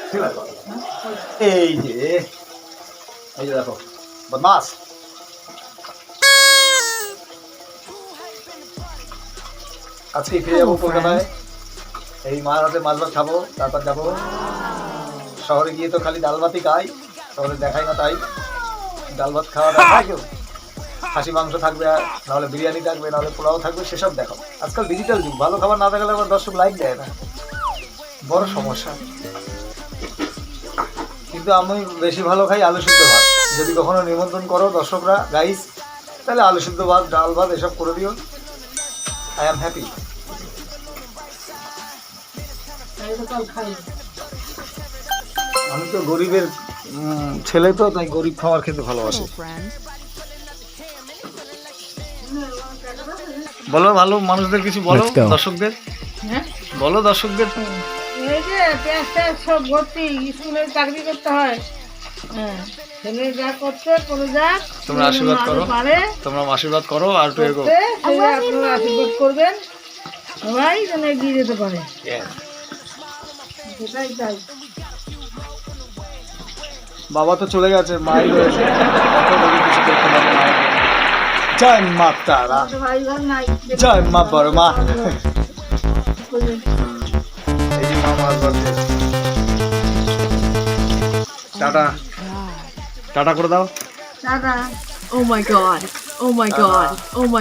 ঠিক আছে এই যে দেখো বদমাস আজকে ফিরে যাবো কলকাতায় এই মার হাতে মাছ ভাত খাবো তারপর যাবো শহরে গিয়ে তো খালি ডাল ভাতই খাই শহরে দেখাই না তাই ডাল ভাত খাওয়া দেখা কেউ খাসি মাংস থাকবে নাহলে বিরিয়ানি থাকবে নাহলে পোলাও থাকবে সেসব দেখো আজকাল ডিজিটাল যুগ ভালো খাবার না দেখালে আবার দর্শক লাইক দেয় না বড় সমস্যা কিন্তু আমি বেশি ভালো খাই আলু সিদ্ধ ভাত যদি কখনো নিমন্ত্রণ করো দর্শকরা গাইস তাহলে আলু সিদ্ধ ভাত ডাল ভাত এসব করে দিও আই এম হ্যাপি আমি তো গরিবের ছেলে তো তাই গরিব খাবার খেতে ভালোবাসি বলো ভালো মানুষদের কিছু বলো দর্শকদের বলো দর্শকদের এই যে পেঁয়াজ সব ভর্তি স্কুলের চাকরি করতে হয় ছেলে যা করতে করে যাক তোমরা আশীর্বাদ করো তোমরা আশীর্বাদ করো আর একটু এগো আপনারা আশীর্বাদ করবেন সবাই যেন এগিয়ে যেতে পারে সেটাই চাই বাবা তো চলে গেছে মাই রয়েছে কিছু করতে পারে না জয় মা তারা ভাই বোন নাই জয় মা বড় মা এই যে মা মাছ ধরছে টাটা টাটা করে দাও tata Oh my god. Oh my god. Oh my